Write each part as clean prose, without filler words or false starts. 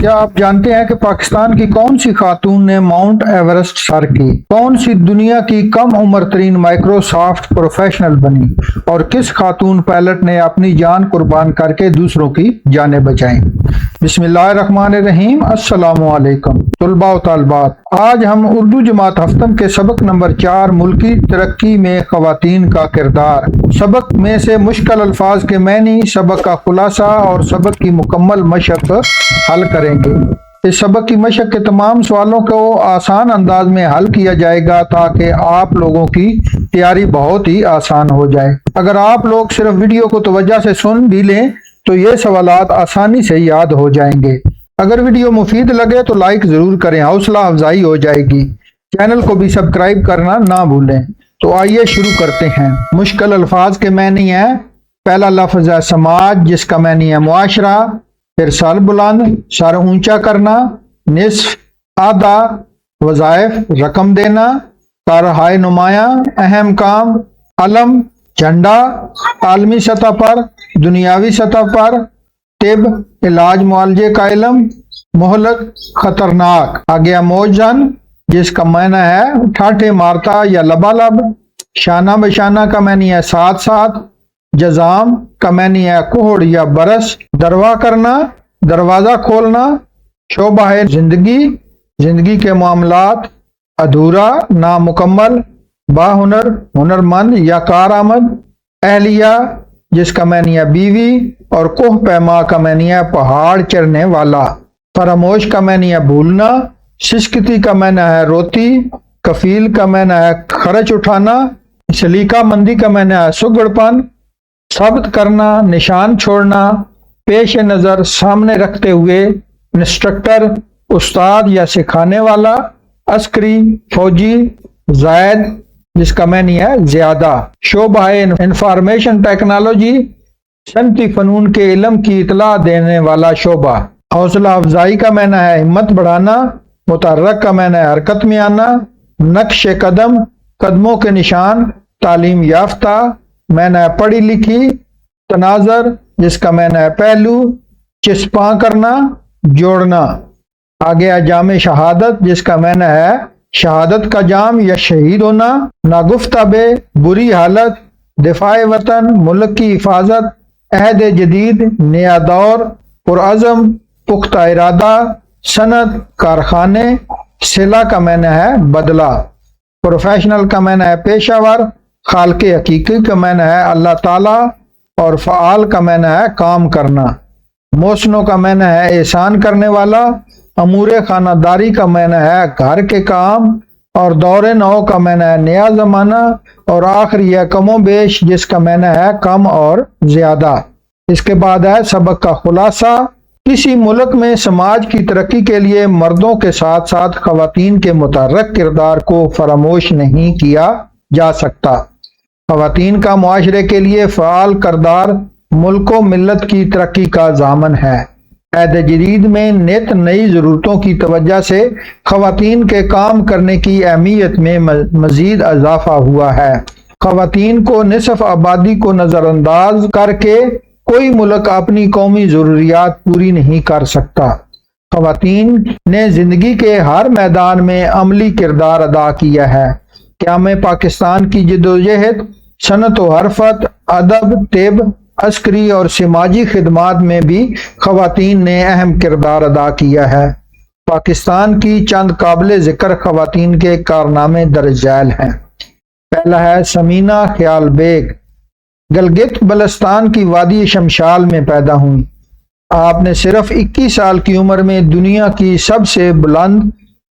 کیا آپ جانتے ہیں کہ پاکستان کی کون سی خاتون نے ماؤنٹ ایورسٹ سر کی؟ کون سی دنیا کی کم عمر ترین مائکروسافٹ پروفیشنل بنی؟ اور کس خاتون پائلٹ نے اپنی جان قربان کر کے دوسروں کی جانیں بچائیں؟ بسم اللہ الرحمن الرحیم۔ السلام علیکم طلباء و طالبات، آج ہم اردو جماعت ہفتم کے سبق نمبر 4 ملکی ترقی میں خواتین کا کردار، سبق میں سے مشکل الفاظ کے معنی، سبق کا خلاصہ اور سبق کی مکمل مشق حل کریں گے۔ اس سبق کی مشق کے تمام سوالوں کو آسان انداز میں حل کیا جائے گا تاکہ آپ لوگوں کی تیاری بہت ہی آسان ہو جائے۔ اگر آپ لوگ صرف ویڈیو کو توجہ سے سن بھی لیں تو یہ سوالات آسانی سے یاد ہو جائیں گے۔ اگر ویڈیو مفید لگے تو لائک ضرور کریں، حوصلہ افزائی ہو جائے گی۔ چینل کو بھی سبسکرائب کرنا نہ بھولیں۔ تو آئیے شروع کرتے ہیں۔ مشکل الفاظ کے معنی ہیں، پہلا لفظ ہے سماج، جس کا معنی ہے معاشرہ، پھر سر بلند، سر اونچا کرنا، نصف، آدھا، وظائف، رقم دینا، کارہائے نمایاں، اہم کام، علم، جھنڈا، عالمی سطح پر، دنیاوی سطح پر، طب، علاج معالجے کا علم، مہلک، خطرناک۔ آگیا موجن، جس کا معنی ہے ٹھاٹھے مارتا یا لبالب، شانہ بشانہ کا معنی ہے ساتھ ساتھ، جزام کا معنی ہے کوہڑ یا برس، دروا کرنا، دروازہ کھولنا، شعبہ زندگی، زندگی کے معاملات، ادھورا، نامکمل، باہنر، ہنرمند یا کارآمد، اہلیہ، جس کا معنی ہے بیوی، اور کوہ پیما کا معنی ہے پہاڑ چڑھنے والا۔ فراموش کا معنی ہے بھولنا، ششکتی کا معنی ہے روتی، کفیل کا معنی ہے خرچ اٹھانا، سلیقہ مندی کا معنی ہے سگڑ پن، ثبت کرنا، نشان چھوڑنا، پیش نظر سامنے رکھتے ہوئے، انسٹرکٹر، استاد یا سکھانے والا، عسکری، فوجی، زائد، جس کا معنی ہے زیادہ۔ شعبہ انفارمیشن ٹیکنالوجی، صنعتی فنون کے علم کی اطلاع دینے والا شعبہ۔ حوصلہ افزائی کا معنی ہے ہمت بڑھانا، متحرک کا معنی ہے حرکت میں آنا، نقش قدم، قدموں کے نشان، تعلیم یافتہ، معنی ہے پڑھی لکھی، تناظر، جس کا معنی ہے پہلو، چسپاں کرنا، جوڑنا۔ آگے جام شہادت، جس کا معنی ہے شہادت کا جام یا شہید ہونا، ناگفتہ بے، بری حالت، دفاع وطن، ملک کی حفاظت، عہد جدید، نیا دور، پرعزم، پختہ ارادہ، صنعت، کارخانے، صلہ کا معنی ہے بدلہ۔ پروفیشنل کا معنی ہے پیشہ ور، خالق حقیقی کا معنی ہے اللہ تعالی، اور فعال کا معنی ہے کام کرنا۔ محسنوں کا معنی ہے احسان کرنے والا، امور خانہ داری کا معنی ہے گھر کے کام، اور دور نو کا معنی ہے نیا زمانہ، اور آخری ہے کم و بیش، جس کا معنی ہے کم اور زیادہ۔ اس کے بعد ہے سبق کا خلاصہ۔ کسی ملک میں سماج کی ترقی کے لیے مردوں کے ساتھ ساتھ خواتین کے متحرک کردار کو فراموش نہیں کیا جا سکتا۔ خواتین کا معاشرے کے لیے فعال کردار ملک و ملت کی ترقی کا ضامن ہے۔ عہد جدید میں نت نئی ضرورتوں کی توجہ سے خواتین کے کام کرنے کی اہمیت میں مزید اضافہ ہوا ہے۔ خواتین کو نصف آبادی کو نظر انداز کر کے کوئی ملک اپنی قومی ضروریات پوری نہیں کر سکتا۔ خواتین نے زندگی کے ہر میدان میں عملی کردار ادا کیا ہے۔ قیام پاکستان کی جدوجہد، صنعت و حرفت، ادب، طب، عسکری اور سماجی خدمات میں بھی خواتین نے اہم کردار ادا کیا ہے۔ پاکستان کی چند قابل ذکر خواتین کے کارنامے درج ذیل ہیں۔ پہلا ہے سمینہ خیال بیگ، گلگت بلتستان کی وادی شمشال میں پیدا ہوئی۔ آپ نے صرف 21 سال کی عمر میں دنیا کی سب سے بلند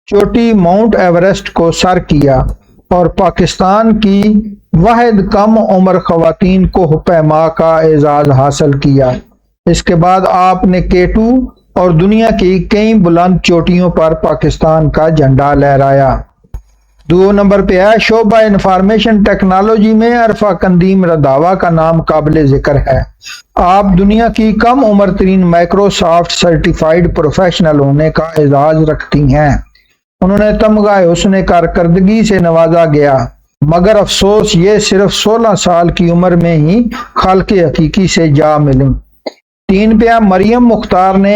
چوٹی ماؤنٹ ایورسٹ کو سر کیا، اور پاکستان کی واحد کم عمر خواتین کوہ پیما کا اعزاز حاصل کیا۔ اس کے بعد آپ نے K2 اور دنیا کی کئی بلند چوٹیوں پر پاکستان کا جھنڈا لہرایا۔ 2 نمبر پہ ہے شعبہ انفارمیشن ٹیکنالوجی میں عرفہ قندیم رنداوا کا نام قابل ذکر ہے۔ آپ دنیا کی کم عمر ترین مائکروسافٹ سرٹیفائیڈ پروفیشنل ہونے کا اعزاز رکھتی ہیں۔ انہوں نے تمغہ حسن کارکردگی سے نوازا گیا، مگر افسوس یہ صرف 16 سال کی عمر میں ہی خالق حقیقی سے جا ملیں۔ 3 پہ مریم مختار نے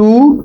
2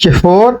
4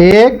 1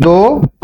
2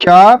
4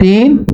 3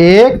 1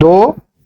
2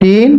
3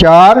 4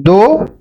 2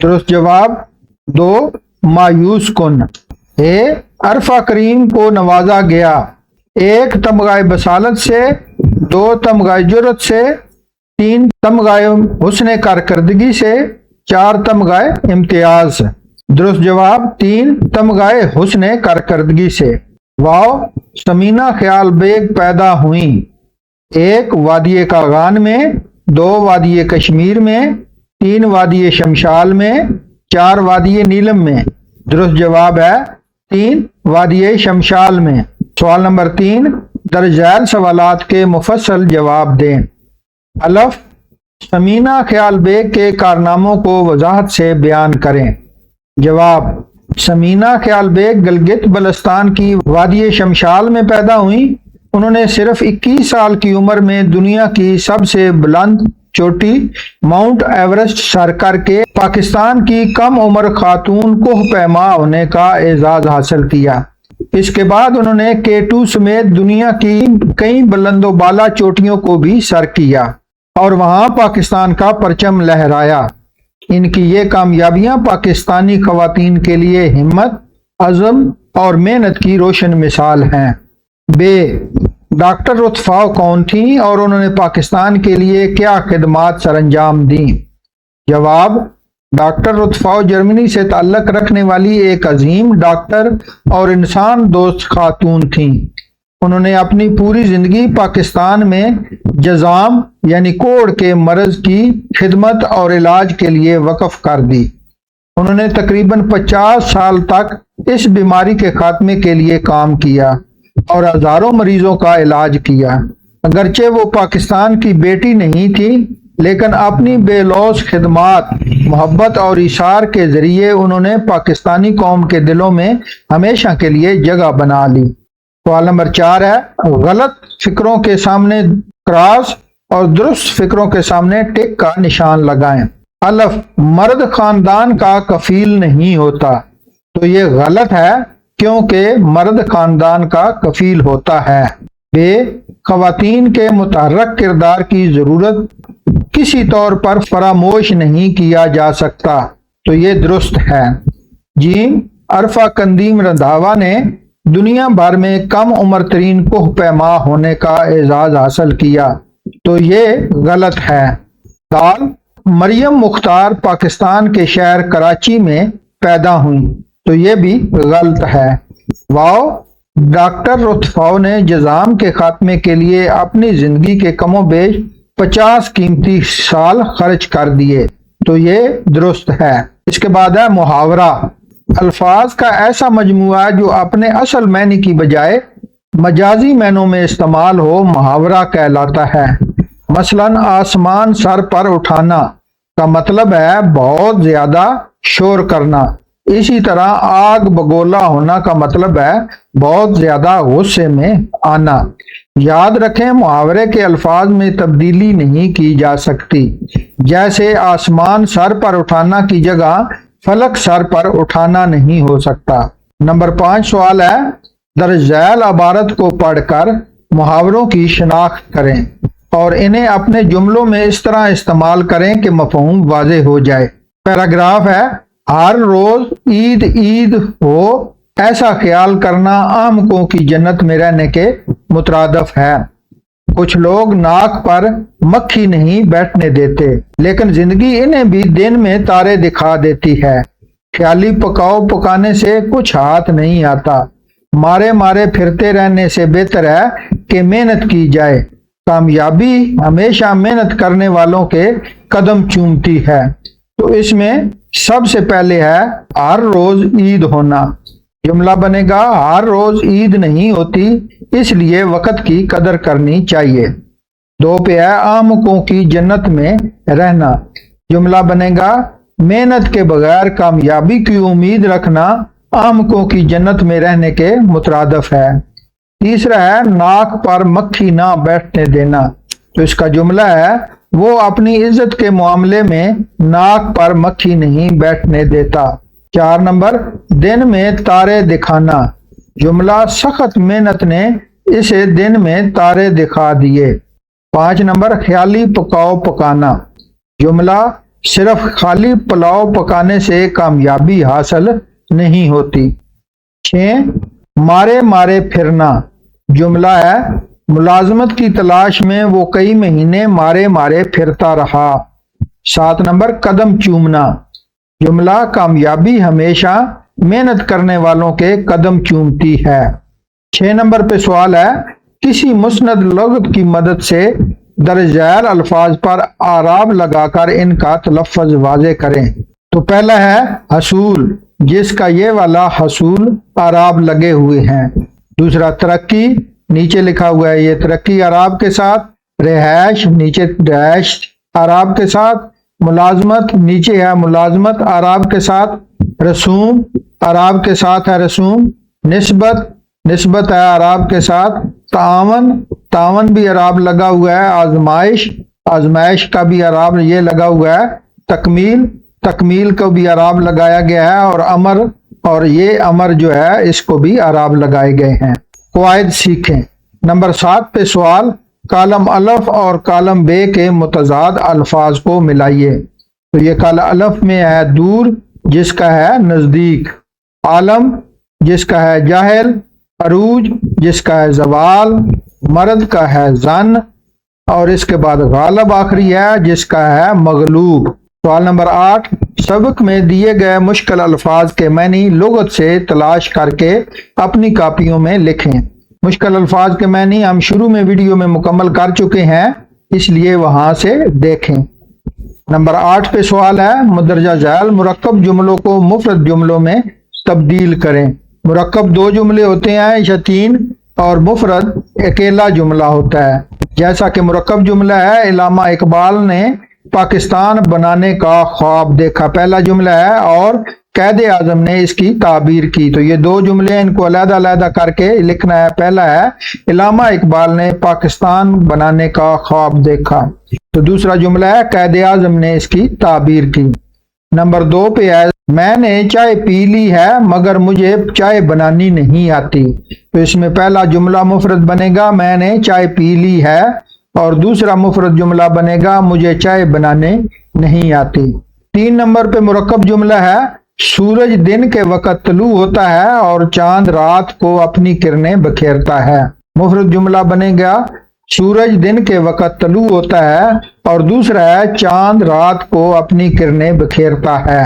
درست جواب 2 مایوس کن۔ عرفہ کریم کو نوازا گیا 1 تمغہ بصالت سے، 2 تمغہ جرت سے، 3 تمغہ حسن کارکردگی سے، 4 تمغہ امتیاز۔ درست جواب 3 تمغہ حسن کارکردگی سے۔ واو سمینہ خیال بیگ پیدا ہوئیں 1 وادی کاغان میں، 2 وادی کشمیر میں، 3 وادی شمشال میں، 4 وادی نیلم میں۔ درست جواب ہے 3 وادی شمشال میں۔ سوال نمبر 3 درج ذیل سوالات کے مفصل جواب دیں۔ الف سمینہ خیال بیگ کے کارناموں کو وضاحت سے بیان کریں۔ جواب سمینہ خیال بیگ گلگت بلتستان کی وادی شمشال میں پیدا ہوئیں۔ انہوں نے صرف 21 سال کی عمر میں دنیا کی سب سے بلند چوٹی ماؤنٹ ایورسٹ سر کر کے پاکستان کی کم عمر خاتون کوہ پیما ہونے کا اعزاز حاصل کیا۔ اس کے بعد انہوں نے K2 سمیت دنیا کی کئی بلند و بالا چوٹیوں کو بھی سر کیا اور وہاں پاکستان کا پرچم لہرایا۔ ان کی یہ کامیابیاں پاکستانی خواتین کے لیے ہمت، عزم اور محنت کی روشن مثال ہیں۔ ڈاکٹر رتفاؤ کون تھیں اور انہوں نے پاکستان کے لیے کیا خدمات سر انجام دیں؟ جواب ڈاکٹر رتفاؤ جرمنی سے تعلق رکھنے والی ایک عظیم ڈاکٹر اور انسان دوست خاتون تھیں۔ انہوں نے اپنی پوری زندگی پاکستان میں جذام یعنی کوڑ کے مرض کی خدمت اور علاج کے لیے وقف کر دی۔ انہوں نے تقریباً 50 سال تک اس بیماری کے خاتمے کے لیے کام کیا اور ہزاروں مریضوں کا علاج کیا۔ اگرچہ وہ پاکستان کی بیٹی نہیں تھی، لیکن اپنی بے لوث خدمات، محبت اور ایثار کے ذریعے انہوں نے پاکستانی قوم کے دلوں میں ہمیشہ کے لیے جگہ بنا لی۔ سوال نمبر 4 ہے غلط فکروں کے سامنے کراس اور درست فکروں کے سامنے ٹک کا نشان لگائیں۔ الف مرد خاندان کا کفیل نہیں ہوتا، تو یہ غلط ہے کیونکہ مرد خاندان کا کفیل ہوتا ہے۔ خواتین کے متحرک کردار کی ضرورت کسی طور پر فراموش نہیں کیا جا سکتا، تو یہ درست ہے۔ عرفہ قندیم رندھاوا نے دنیا بھر میں کم عمر ترین کوہ پیما ہونے کا اعزاز حاصل کیا، تو یہ غلط ہے۔ مریم مختار پاکستان کے شہر کراچی میں پیدا ہوئیں، تو یہ بھی غلط ہے۔ ڈاکٹر رتفاؤ نے جذام کے خاتمے کے لیے اپنی زندگی کے کم و بیش 50 قیمتی سال خرچ کر دیے، تو یہ درست ہے۔ اس کے بعد ہے محاورہ۔ الفاظ کا ایسا مجموعہ جو اپنے اصل معنی کی بجائے مجازی معنوں میں استعمال ہو محاورہ کہلاتا ہے۔ مثلا آسمان سر پر اٹھانا کا مطلب ہے بہت زیادہ شور کرنا۔ اسی طرح آگ بگولا ہونا کا مطلب ہے بہت زیادہ غصے میں آنا۔ یاد رکھیں محاورے کے الفاظ میں تبدیلی نہیں کی جا سکتی، جیسے آسمان سر پر اٹھانا کی جگہ فلک سر پر اٹھانا نہیں ہو سکتا۔ نمبر 5 سوال ہے درج ذیل عبارت کو پڑھ کر محاوروں کی شناخت کریں اور انہیں اپنے جملوں میں اس طرح استعمال کریں کہ مفہوم واضح ہو جائے۔ پیراگراف ہے ہر روز عید عید ہو ایسا خیال کرنا احمقوں کی جنت میں رہنے کے مترادف ہے۔ کچھ لوگ ناک پر مکھی نہیں بیٹھنے دیتے، لیکن زندگی انہیں بھی دن میں تارے دکھا دیتی ہے۔ خیالی پکاؤ پکانے سے کچھ ہاتھ نہیں آتا، مارے مارے پھرتے رہنے سے بہتر ہے کہ محنت کی جائے۔ کامیابی ہمیشہ محنت کرنے والوں کے قدم چومتی ہے، تو اس میں سب سے پہلے ہے ہر روز عید ہونا۔ جملہ بنے گا ہر روز عید نہیں ہوتی، اس لیے وقت کی قدر کرنی چاہیے۔ 2 پہ ہے احمقوں کی جنت میں رہنا۔ جملہ بنے گا محنت کے بغیر کامیابی کی امید رکھنا احمقوں کی جنت میں رہنے کے مترادف ہے۔ تیسرا ہے ناک پر مکھی نہ بیٹھنے دینا، تو اس کا جملہ ہے وہ اپنی عزت کے معاملے میں ناک پر مکھی نہیں بیٹھنے دیتا۔ 4 نمبر دن میں تارے دکھانا۔ جملہ سخت محنت نے اسے دن میں تارے دکھا دیے۔ 5 نمبر خیالی پکاؤ پکانا۔ جملہ صرف خالی پلاؤ پکانے سے کامیابی حاصل نہیں ہوتی۔ 6 مارے مارے پھرنا جملہ ہے، ملازمت کی تلاش میں وہ کئی مہینے مارے مارے پھرتا رہا۔ 7 نمبر قدم چومنا جملہ، کامیابی ہمیشہ محنت کرنے والوں کے قدم چومتی ہے۔ 6 نمبر پہ سوال ہے، کسی مسند لغت کی مدد سے درج ذیل الفاظ پر اعراب لگا کر ان کا تلفظ واضح کریں۔ تو پہلا ہے حصول، جس کا یہ والا حصول اعراب لگے ہوئے ہیں۔ دوسرا ترقی، نیچے لکھا ہوا ہے یہ ترقی اعراب کے ساتھ۔ رہائش، نیچے رہائش اعراب کے ساتھ۔ ملازمت، نیچے ہے ملازمت اعراب کے ساتھ۔ رسوم اعراب کے ساتھ ہے رسوم۔ نسبت، نسبت ہے اعراب کے ساتھ۔ تعاون، تعاون بھی اعراب لگا ہوا ہے۔ آزمائش، آزمائش کا بھی اعراب یہ لگا ہوا ہے۔ تکمیل، تکمیل کو بھی اعراب لگایا گیا ہے۔ اور امر، اور یہ امر جو ہے اس کو بھی اعراب لگائے گئے ہیں۔ قواعد سیکھیں۔ نمبر 7 پہ سوال، کالم الف اور کالم بے کے متضاد الفاظ کو ملائیے۔ تو یہ کالم الف میں ہے دور، جس کا ہے نزدیک۔ عالم، جس کا ہے جاہل۔ عروج، جس کا ہے زوال۔ مرد کا ہے زن، اور اس کے بعد غالب آخری ہے، جس کا ہے مغلوب۔ سوال نمبر 8، سبق میں دیے گئے مشکل الفاظ کے معنی لغت سے تلاش کر کے اپنی کاپیوں میں لکھیں۔ مشکل الفاظ کے معنی ہم شروع میں ویڈیو میں مکمل کر چکے ہیں، اس لیے وہاں سے دیکھیں۔ نمبر 8 پہ سوال ہے، مندرجہ ذیل مرکب جملوں کو مفرد جملوں میں تبدیل کریں۔ مرکب 2 جملے ہوتے ہیں یا 3، اور مفرد اکیلا جملہ ہوتا ہے۔ جیسا کہ مرکب جملہ ہے، علامہ اقبال نے پاکستان بنانے کا خواب دیکھا، پہلا جملہ ہے، اور قائد اعظم نے اس کی تعبیر کی۔ تو یہ 2 جملے ہیں، ان کو علیحدہ علیحدہ کر کے لکھنا ہے۔ پہلا ہے علامہ اقبال نے پاکستان بنانے کا خواب دیکھا، تو دوسرا جملہ ہے قائد اعظم نے اس کی تعبیر کی۔ نمبر 2 پہ ہے، میں نے چائے پی لی ہے مگر مجھے چائے بنانی نہیں آتی۔ تو اس میں پہلا جملہ مفرد بنے گا میں نے چائے پی لی ہے، اور دوسرا مفرد جملہ بنے گا مجھے چائے بنانے نہیں آتی۔ 3 نمبر پہ مرکب جملہ ہے، سورج دن کے وقت طلوع ہوتا ہے اور چاند رات کو اپنی کرنیں بکھیرتا ہے۔ مفرد جملہ بنے گا سورج دن کے وقت طلوع ہوتا ہے، اور دوسرا ہے چاند رات کو اپنی کرنیں بکھیرتا ہے۔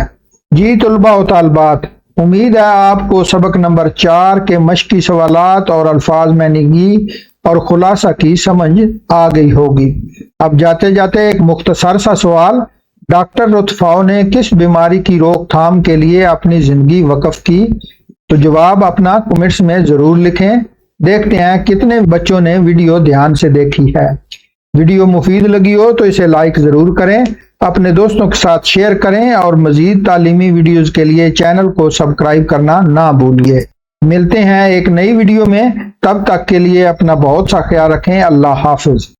جی طلباء و طالبات، امید ہے آپ کو سبق نمبر 4 کے مشقی سوالات اور الفاظ معنیگی اور خلاصہ کی سمجھ آ گئی ہوگی۔ اب جاتے جاتے ایک مختصر سا سوال، ڈاکٹر رتفاؤ نے کس بیماری کی روک تھام کے لیے اپنی زندگی وقف کی؟ تو جواب اپنا کمنٹس میں ضرور لکھیں۔ دیکھتے ہیں کتنے بچوں نے ویڈیو دھیان سے دیکھی ہے۔ ویڈیو مفید لگی ہو تو اسے لائک ضرور کریں، اپنے دوستوں کے ساتھ شیئر کریں، اور مزید تعلیمی ویڈیوز کے لیے چینل کو سبسکرائب کرنا نہ بھولیے۔ ملتے ہیں ایک نئی ویڈیو میں، تب تک کے لیے اپنا بہت سا خیال رکھیں۔ اللہ حافظ۔